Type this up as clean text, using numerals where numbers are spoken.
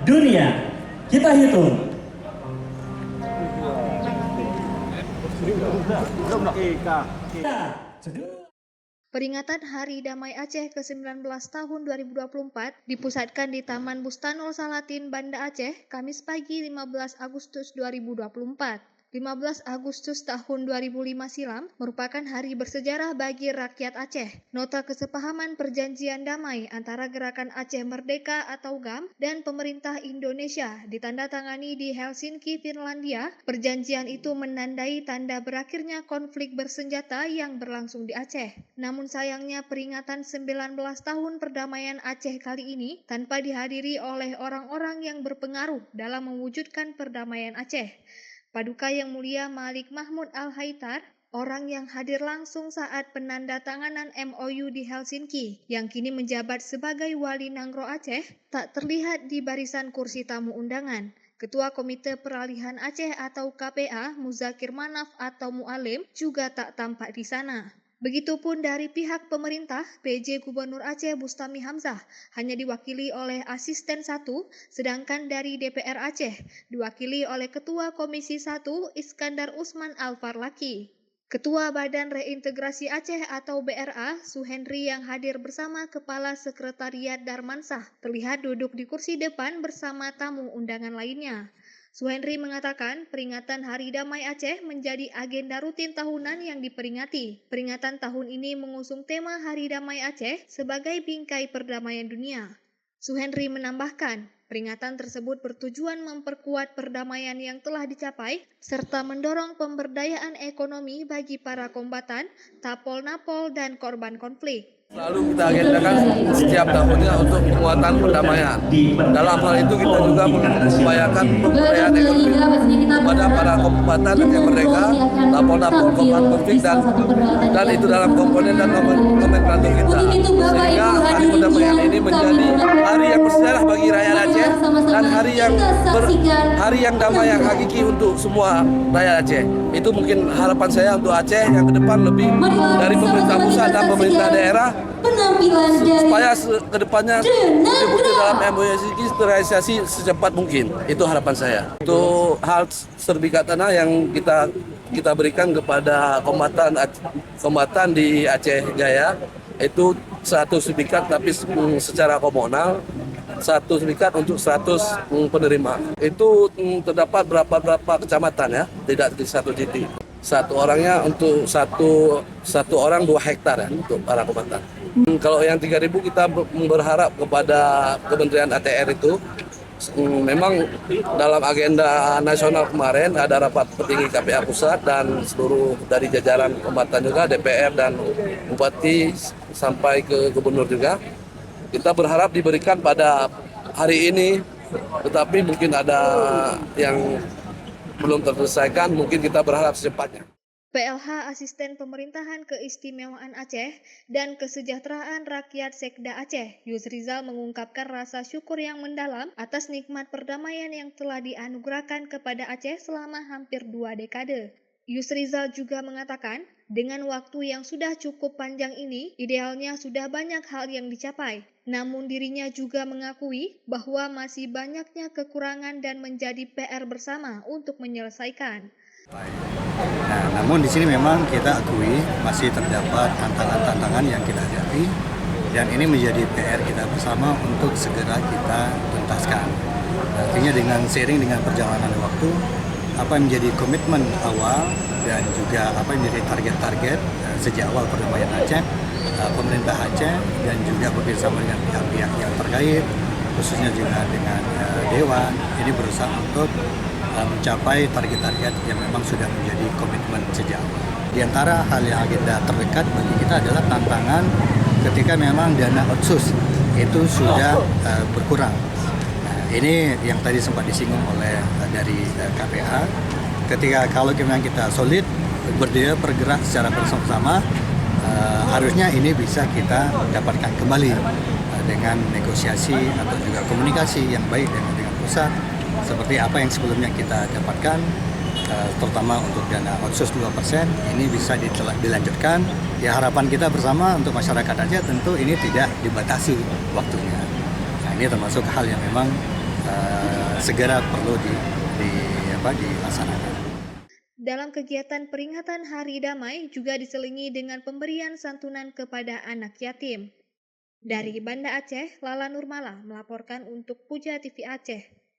dunia. Kita hitung. Peringatan Hari Damai Aceh ke-19 tahun 2024 dipusatkan di Taman Bustanul Salatin, Banda Aceh, Kamis pagi 15 Agustus 2024. 15 Agustus tahun 2005 silam merupakan hari bersejarah bagi rakyat Aceh. Nota kesepahaman perjanjian damai antara Gerakan Aceh Merdeka atau GAM dan pemerintah Indonesia ditandatangani di Helsinki, Finlandia. Perjanjian itu menandai tanda berakhirnya konflik bersenjata yang berlangsung di Aceh. Namun sayangnya peringatan 19 tahun perdamaian Aceh kali ini tanpa dihadiri oleh orang-orang yang berpengaruh dalam mewujudkan perdamaian Aceh. Paduka Yang Mulia Malik Mahmud Al-Haitar, orang yang hadir langsung saat penandatanganan MOU di Helsinki, yang kini menjabat sebagai Wali Nangro Aceh, tak terlihat di barisan kursi tamu undangan. Ketua Komite Peralihan Aceh atau KPA, Muzakir Manaf atau Mualim, juga tak tampak di sana. Begitupun dari pihak pemerintah, PJ Gubernur Aceh Bustami Hamzah hanya diwakili oleh Asisten 1, sedangkan dari DPR Aceh diwakili oleh Ketua Komisi 1 Iskandar Usman Al-Farlaki. Ketua Badan Reintegrasi Aceh atau BRA, Suhendri yang hadir bersama Kepala Sekretariat Darmansah, terlihat duduk di kursi depan bersama tamu undangan lainnya. Suhendri mengatakan peringatan Hari Damai Aceh menjadi agenda rutin tahunan yang diperingati. Peringatan tahun ini mengusung tema Hari Damai Aceh sebagai bingkai perdamaian dunia. Suhendri menambahkan, peringatan tersebut bertujuan memperkuat perdamaian yang telah dicapai serta mendorong pemberdayaan ekonomi bagi para kombatan, tapol-napol, dan korban konflik. Selalu kita agendakan setiap tahunnya untuk penguatan perdamaian. Dalam hal itu kita juga mengupayakan pemberdayaan ekonomi kepada para kombatan yang mereka, tapol-napol, korban konflik dan itu dalam komponen dan nomenklatur kita. Sehingga hari perdamaian ini menjadi hari yang bersejarah bagi rakyat Aceh dan hari yang damai yang hakiki untuk semua rakyat Aceh. Itu mungkin harapan saya untuk Aceh yang ke depan lebih dari pemerintah pusat dan pemerintah daerah supaya ke depannya dibutuhkan dalam MOU ini terrealisasi secepat mungkin. Itu harapan saya. Itu hal sertifikat tanah yang kita berikan kepada kombatan di Aceh Jaya itu satu sertifikat tapi secara komunal, satu sertifikat untuk 100 penerima. Itu terdapat berapa kecamatan ya, tidak di satu titik. Satu orangnya untuk satu orang 2 hektar ya untuk para kombatan. Kalau yang 3.000 kita berharap kepada Kementerian ATR itu memang dalam agenda nasional kemarin ada rapat petinggi KPA pusat dan seluruh dari jajaran kombatan juga DPR dan Bupati sampai ke Gubernur juga. Kita berharap diberikan pada hari ini, tetapi mungkin ada yang belum terselesaikan, mungkin kita berharap secepatnya. PLH Asisten Pemerintahan Keistimewaan Aceh dan Kesejahteraan Rakyat Sekda Aceh, Yusrizal mengungkapkan rasa syukur yang mendalam atas nikmat perdamaian yang telah dianugerahkan kepada Aceh selama hampir 2 dekade. Yusrizal juga mengatakan, dengan waktu yang sudah cukup panjang ini, idealnya sudah banyak hal yang dicapai. Namun dirinya juga mengakui bahwa masih banyaknya kekurangan dan menjadi PR bersama untuk menyelesaikan. Nah, namun di sini memang kita akui masih terdapat tantangan-tantangan yang kita hadapi dan ini menjadi PR kita bersama untuk segera kita tuntaskan. Artinya dengan seiring dengan perjalanan waktu, apa yang menjadi komitmen awal dan juga apa yang menjadi target-target sejak awal perdamaian Aceh, pemerintah Aceh dan juga bekerjasama dengan pihak-pihak yang terkait, khususnya juga dengan Dewan, ini berusaha untuk mencapai target-target yang memang sudah menjadi komitmen sejak awal. Di antara hal yang agenda terdekat bagi kita adalah tantangan ketika memang dana otsus itu sudah berkurang. Nah, ini yang tadi sempat disinggung oleh dari KPA. Ketika kalau memang kita solid, berdaya bergerak secara bersama-sama, harusnya ini bisa kita dapatkan kembali dengan negosiasi atau juga komunikasi yang baik dengan pusat. Seperti apa yang sebelumnya kita dapatkan, terutama untuk dana otsus 2%, ini bisa dilanjutkan. Ya harapan kita bersama untuk masyarakat Aceh tentu ini tidak dibatasi waktunya. Nah, ini termasuk hal yang memang segera perlu dilaksanakan. Dalam kegiatan peringatan Hari Damai juga diselingi dengan pemberian santunan kepada anak yatim. Dari Banda Aceh, Lala Nurmala melaporkan untuk Puja TV Aceh.